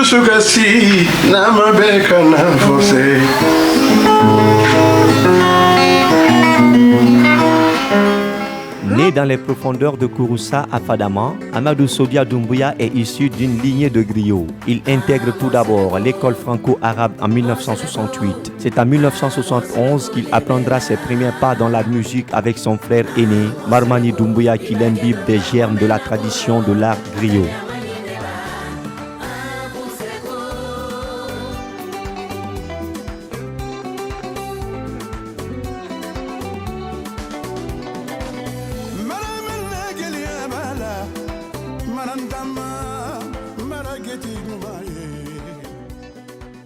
Sukasi na mabeka na forcé. Né dans les profondeurs de Kouroussa à Fadama, Amadou Sodia Doumbouya est issu d'une lignée de griots. Il intègre tout d'abord l'école franco-arabe en 1968. C'est en 1971 qu'il apprendra ses premiers pas dans la musique avec son frère aîné, Marmani Doumbouya, qui l'imbibe des germes de la tradition de l'art griot.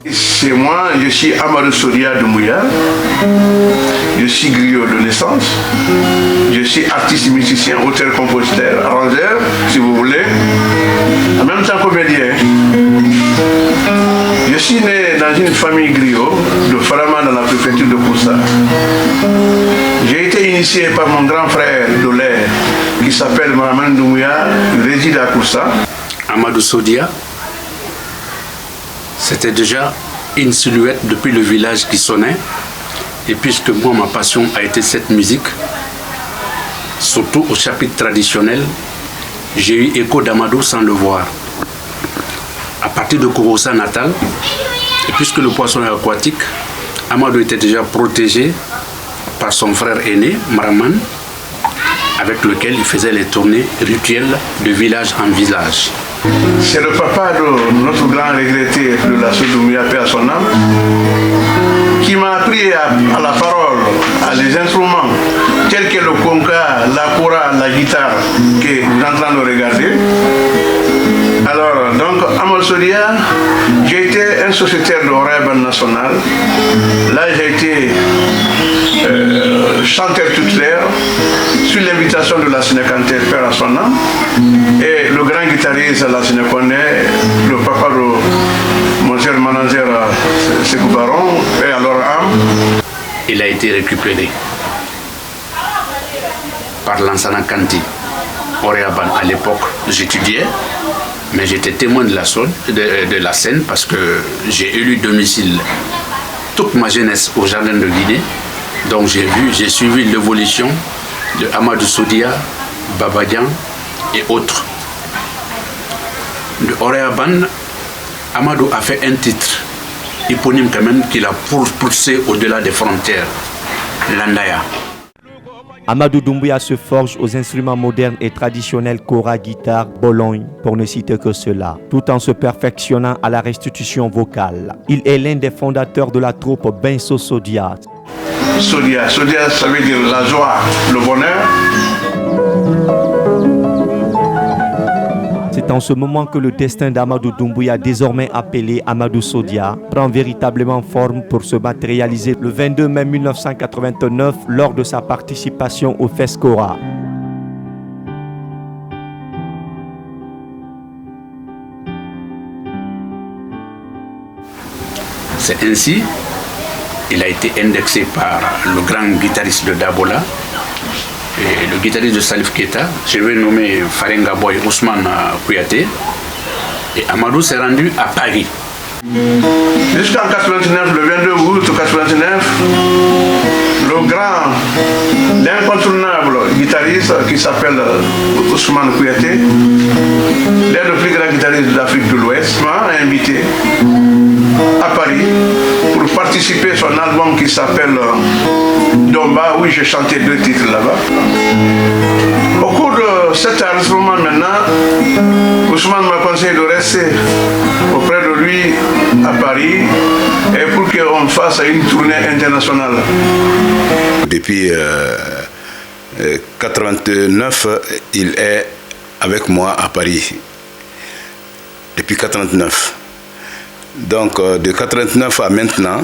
C'est moi, je suis Amadou Sodia Doumbouya, je suis griot de naissance, je suis artiste, musicien, auteur, compositeur, arrangeur, si vous voulez, en même temps comédien. Je suis né dans une famille griot de Farama dans la préfecture de Koussa. J'ai été initié par mon grand frère de l'air qui s'appelle Marmani Doumbouya, il réside à Koussa. Amadou Sodia, c'était déjà une silhouette depuis le village qui sonnait. Et puisque moi, ma passion a été cette musique, surtout au chapitre traditionnel, j'ai eu écho d'Amadou sans le voir. À partir de Kouroussa natal, et puisque le poisson est aquatique, Amadou était déjà protégé par son frère aîné, Maraman, avec lequel il faisait les tournées rituelles de village en village. C'est le papa de notre grand regretté de la Doumbouya, paix à son âme, qui m'a appris à la parole, à les instruments, tels que le conga, la kora, la guitare, que vous êtes en train de regarder. Alors, donc, Amadou Sodia, j'ai été un sociétaire de Oraban national. Là, j'ai été chanteur tutélaire sur l'invitation de la Sénécanté, père à son âme. Et le grand guitariste, la Sénéconais, le papa de mon cher manager, Sekou Baron, et à leur âme. Il a été récupéré par Lansana Kanti, Oraban. À l'époque, j'étudiais, mais j'étais témoin de la scène parce que j'ai élu domicile toute ma jeunesse au jardin de Guinée. Donc j'ai suivi l'évolution de Amadou Sodia, Babadian et autres. De Oraban, Amadou a fait un titre éponyme quand même qu'il a poussé au-delà des frontières, Landaya. Amadou Doumbouya se forge aux instruments modernes et traditionnels kora, guitare, bologne, pour ne citer que cela, tout en se perfectionnant à la restitution vocale. Il est l'un des fondateurs de la troupe Benso Sodia. Sodia, ça veut dire la joie, le bonheur. C'est en ce moment que le destin d'Amadou Doumbouya, désormais appelé Amadou Sodia, prend véritablement forme pour se matérialiser le 22 mai 1989 lors de sa participation au FESCORA. C'est ainsi qu'il a été indexé par le grand guitariste de Dabola et le guitariste de Salif Keita. Je vais nommer Farenga Boy Ousmane Kouyaté. Et Amadou s'est rendu à Paris. Jusqu'en 89, le 22 août 89, le grand, l'incontournable guitariste qui s'appelle Ousmane Kouyaté, l'un des plus grands guitaristes d'Afrique de l'Ouest, m'a invité à Paris pour participer à son album qui s'appelle Domba, où j'ai chanté 2 titres là-bas. Au cours de cet enregistrement maintenant, Ousmane m'a conseillé de rester auprès de lui à Paris et pour qu'on fasse une tournée internationale. Depuis 89, il est avec moi à Paris. Depuis 89. Donc de 89 à maintenant,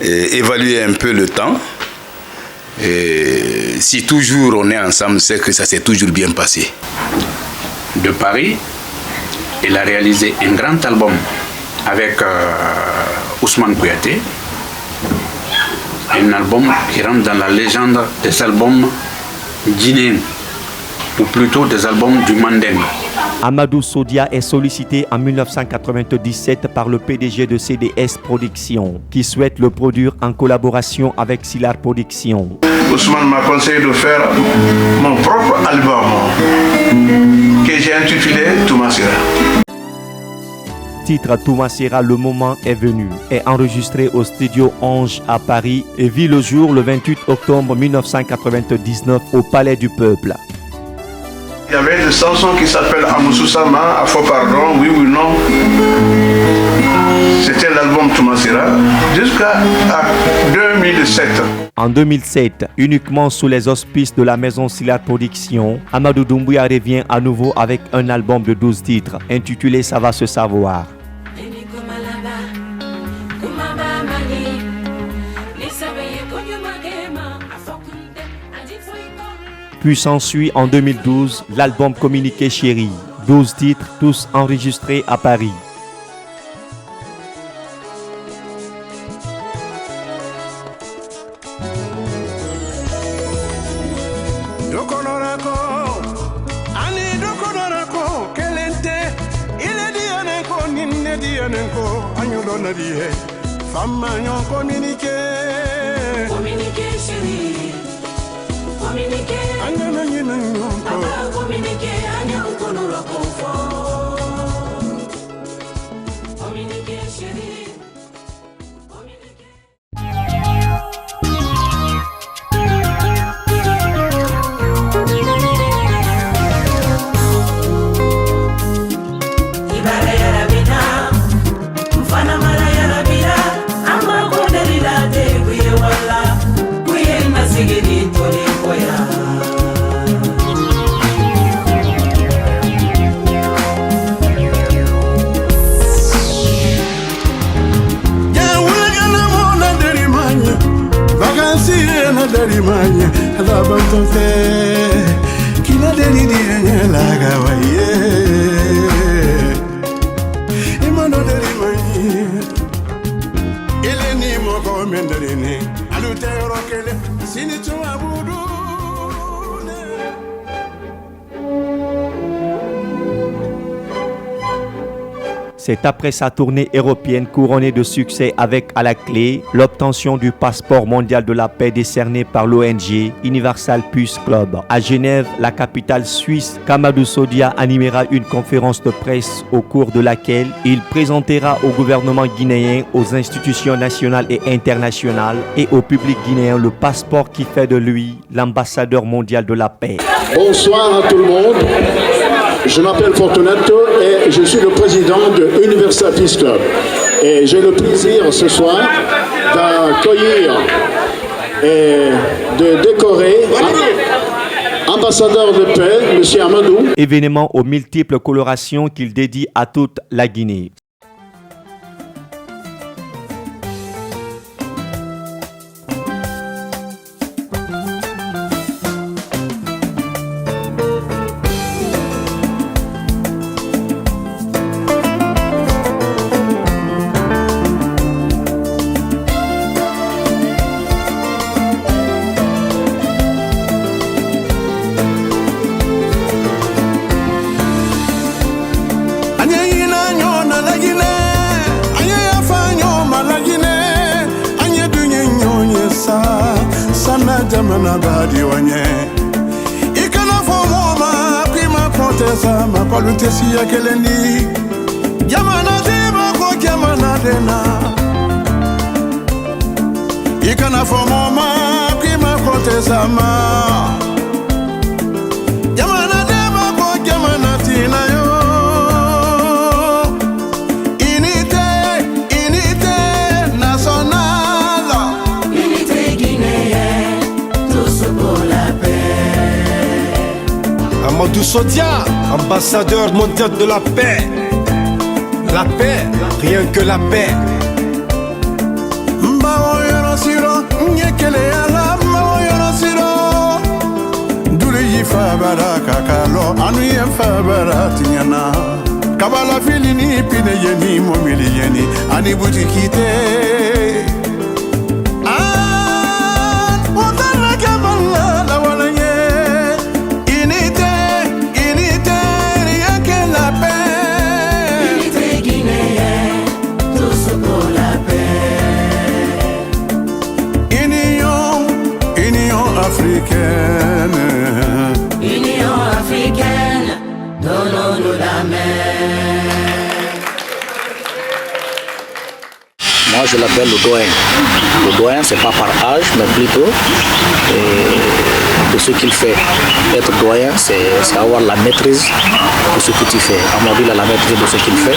évaluer un peu le temps. Et si toujours on est ensemble, c'est que ça s'est toujours bien passé. De Paris, il a réalisé un grand album avec Ousmane Kouyaté. un album qui rentre dans la légende des albums guinéens, ou plutôt des albums du Mandeng. Amadou Sodia est sollicité en 1997 par le PDG de CDS Productions, qui souhaite le produire en collaboration avec Silar Productions. Ousmane m'a conseillé de faire mon propre album que j'ai intitulé Toumassira. Titre Toumassira, le moment est venu, est enregistré au studio Ange à Paris et vit le jour le 28 octobre 1999 au Palais du Peuple. Il y avait des chansons qui s'appellent Amoussou Sama, Afo Pardon, Oui ou Non. C'était l'album Toumassira jusqu'à 2007. En 2007, uniquement sous les auspices de la maison Silar Productions, Amadou Doumbouya revient à nouveau avec un album de 12 titres intitulé Ça va se savoir. Puis s'ensuit en 2012 l'album Communiqué Chéri, 12 titres tous enregistrés à Paris. C'est après sa tournée européenne couronnée de succès avec à la clé l'obtention du passeport mondial de la paix décerné par l'ONG Universal Peace Club à Genève, la capitale suisse, qu'Amadou Sodia animera une conférence de presse au cours de laquelle il présentera au gouvernement guinéen, aux institutions nationales et internationales et au public guinéen le passeport qui fait de lui l'ambassadeur mondial de la paix. Bonsoir à tout le monde. Je m'appelle Fortunato et je suis le président de Universal Peace Club. Et j'ai le plaisir ce soir d'accueillir et de décorer ambassadeur de paix, M. Amadou. Événement aux multiples colorations qu'il dédie à toute la Guinée. Amadou Sodia, ambassadeur mondial de la paix. La paix, rien que la paix. Kabala filini pine yeni momili yeni ani butikite. Ah africaine. Union africaine, donnons-nous la main. Moi, je l'appelle le doyen. Le doyen, c'est pas par âge, mais plutôt de ce qu'il fait. Être doyen, c'est avoir la maîtrise de ce que tu fais. Amadou, il a la maîtrise de ce qu'il fait.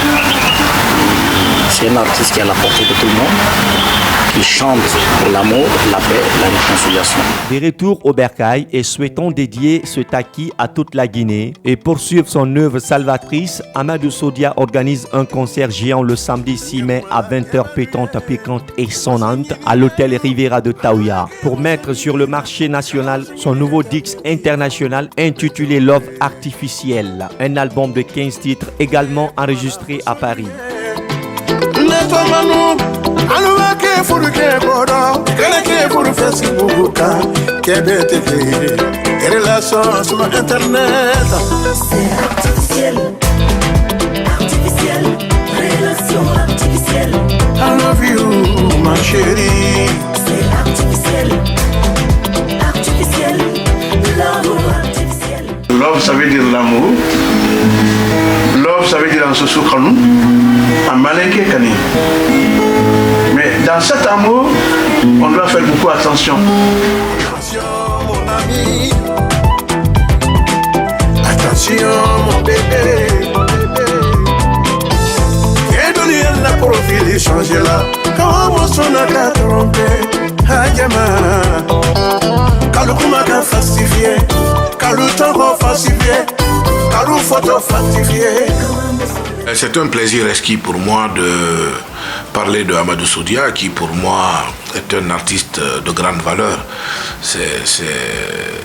C'est un artiste qui a la portée de tout le monde, qui chante pour l'amour, la paix, la réconciliation. De retour au Bercail et souhaitons dédier ce taki à toute la Guinée et poursuivre son œuvre salvatrice, Amadou Sodia organise un concert géant le samedi 6 mai à 20h pétante, piquante et sonnante à l'hôtel Riviera de Taouya pour mettre sur le marché national son nouveau disque international intitulé Love Artificiel, un album de 15 titres également enregistré à Paris. Relations sur internet. C'est artificiel, artificiel, relation artificielle. I love you, ma chérie. C'est artificiel, artificiel, love artificiel. Love, ça veut dire l'amour. Love, ça veut dire en Sousoukanou, en Malinké Kani. Mais dans cet amour, on doit faire beaucoup attention. Attention, mon ami. Attention, mon bébé. Et donner la profil changer là. Quand on sonne à la trompette, Hadjama. Quand le kuma a falsifié, quand le temps a falsifié, quand le photo falsifié. C'est un plaisir exquis pour moi de parler de Amadou Sodia, qui pour moi est un artiste de grande valeur. C'est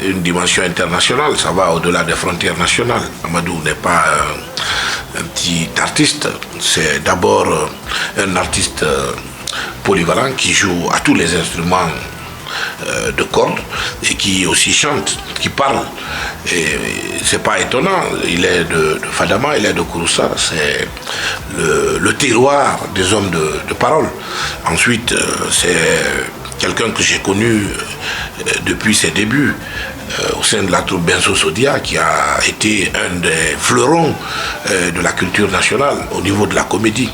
une dimension internationale, ça va au-delà des frontières nationales. Amadou n'est pas un petit artiste, c'est d'abord un artiste polyvalent qui joue à tous les instruments de cordes et qui aussi chante, qui parle. Et c'est pas étonnant, il est de Fadama, il est de Kouroussa, c'est le terroir des hommes de parole. Ensuite, c'est quelqu'un que j'ai connu depuis ses débuts au sein de la troupe Benzo Sodia, qui a été un des fleurons de la culture nationale au niveau de la comédie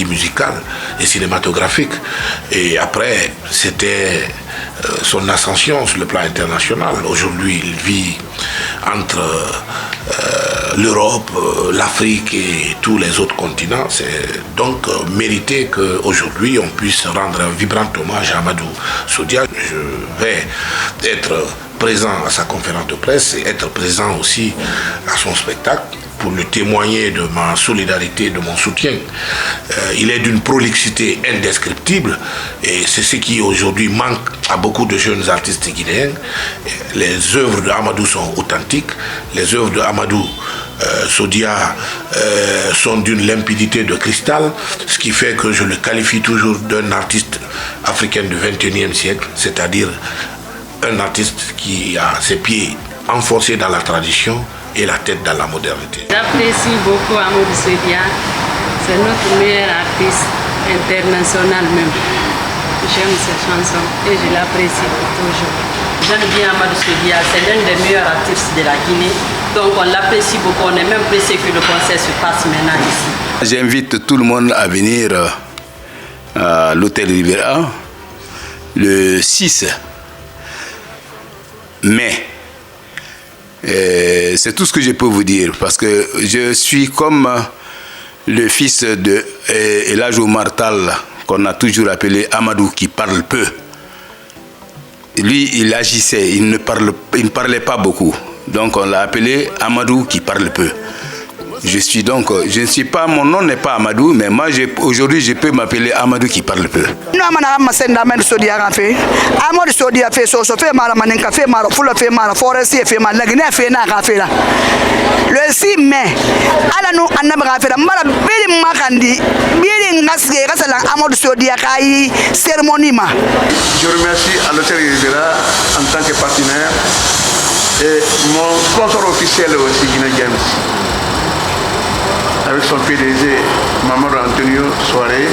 musicale et cinématographique. Et après, c'était son ascension sur le plan international. Aujourd'hui, il vit entre l'Europe, l'Afrique et tous les autres continents. C'est donc mérité qu'aujourd'hui, on puisse rendre un vibrant hommage à Amadou Sodia. Je vais être présent à sa conférence de presse et être présent aussi à son spectacle pour lui témoigner de ma solidarité, de mon soutien. Il est d'une prolixité indescriptible et c'est ce qui aujourd'hui manque à beaucoup de jeunes artistes guinéens. Les œuvres de Amadou sont authentiques, les œuvres de Amadou Sodia sont d'une limpidité de cristal, ce qui fait que je le qualifie toujours d'un artiste africain du XXIe siècle, c'est-à-dire un artiste qui a ses pieds enfoncés dans la tradition et la tête dans la modernité. J'apprécie beaucoup Amadou Sodia, c'est notre meilleur artiste international même. J'aime ses chansons et je l'apprécie toujours. J'aime bien Amadou Sodia, c'est l'un des meilleurs artistes de la Guinée, donc on l'apprécie beaucoup, on est même pressé que le concert se passe maintenant ici. J'invite tout le monde à venir à l'hôtel Riviera le 6 mai. C'est tout ce que je peux vous dire parce que je suis comme le fils de El Hadj Omar Tall, qu'on a toujours appelé Amadou, qui parle peu. Lui, il agissait, il ne parlait pas beaucoup. Donc on l'a appelé Amadou qui parle peu. Je ne suis pas, mon nom n'est pas Amadou, mais moi aujourd'hui je peux m'appeler Amadou qui parle peu. Amadou Sodia fait so fait mara manenka fait mara fula fait mara forestier fait mara lagine fait na ka fait là. Le 6 mai, ala nous annabaga fait mara biri makandi biri ngasge gasala Amadou Sodia kai cérémonie ma. Je remercie à l'hôtel Riviera en tant que partenaire et mon sponsor officiel aussi Guinée James, avec son PDG Mamadou Antonio Soiré.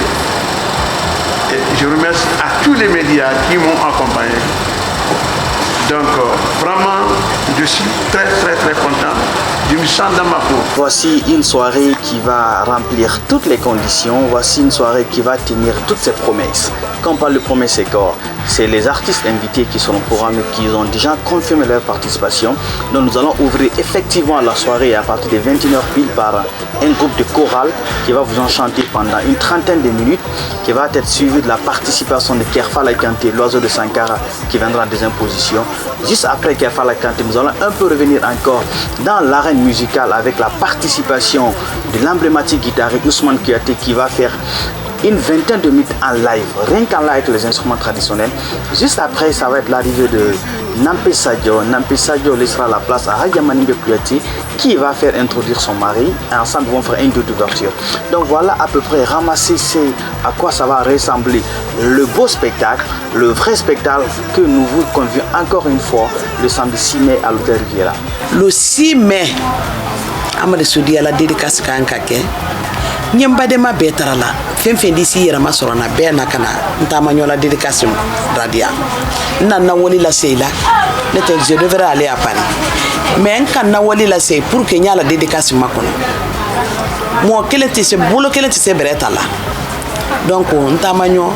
Et je remercie à tous les médias qui m'ont accompagné. Donc, vraiment, je suis très, très, très content. Je me sens dans ma peau. Voici une soirée qui va remplir toutes les conditions. Voici une soirée qui va tenir toutes ses promesses. Quand on parle de promesses, c'est quoi? C'est les artistes invités qui sont au programme, qui ont déjà confirmé leur participation. Donc nous allons ouvrir effectivement la soirée à partir de 21h pile par un groupe de chorale qui va vous enchanter pendant une trentaine de minutes, qui va être suivi de la participation de Kerfala Kanté, l'oiseau de Sankara, qui viendra en deuxième position. Juste après Kerfala Kanté, nous allons un peu revenir encore dans l'arène musicale avec la participation de l'emblématique guitariste Ousmane Kouyaté qui va faire une vingtaine de minutes en live, rien qu'en live avec les instruments traditionnels. Juste après, ça va être l'arrivée de Nampé Sadio. Nampé Sadio laissera la place à Hadja Manimbe Kouyaté qui va faire introduire son mari. Et ensemble, ils vont faire une double ouverture. Donc voilà à peu près ramasser à quoi ça va ressembler le beau spectacle, le vrai spectacle que nous vous convions encore une fois le samedi 6 mai à l'hôtel Riviera. Le 6 mai, Amadou Sodia la dédicace Kankake. Nyambadema betarala fenfen disi yera masorana be na kana ntamanyola dédication radia na woli la seila nete je devrais aller à Paris mais en kana woli la sei pour que nyala dédication makono mo kelete se bolo kelete se beretala donc ntamanyo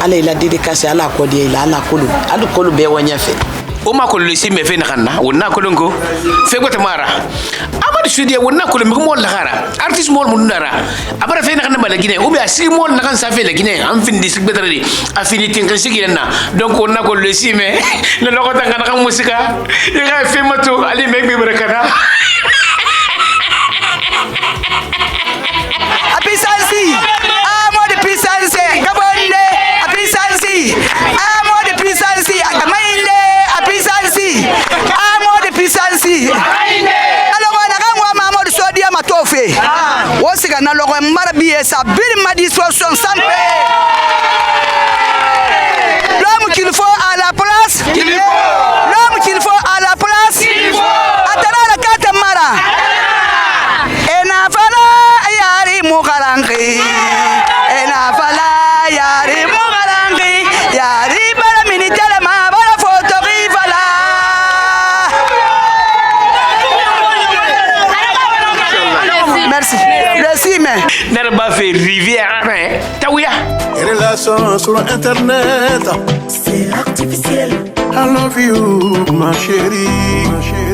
ale la dédication ala ko die la ala kolu be wanya fe o ma ko le si me fe na kana wonna ko longo fe gote mara Amadou Sodia wonna ko le mo la gara artiste mo mun dara abara fe na kana bala Guinée ou bien si mo na kan sa fe la Guinée am fin dis betrali affinité kan sigi na donc wonna ko le si me le loko tanga na kan musika e ga fe mato ali mek bi barakana apisansi amo de pisansi gabonde apisansi amo de pisansi agamainde apisansi amo de pisansi alors on a quand moi Amadou Sodia matofe wosiga na logo mbara biye sa bir ma disposition sans paix l'homme qu'il faut à la place l'homme qu'il faut à la place atara la carte mara ena fala yari mukarangi ena fala yari mukarangi yari bara minitele ma bara photo rivala merci merci mais Nerba fait rivière hein tawia Relation sur internet, c'est artificiel. I love you, ma chérie, ma chérie.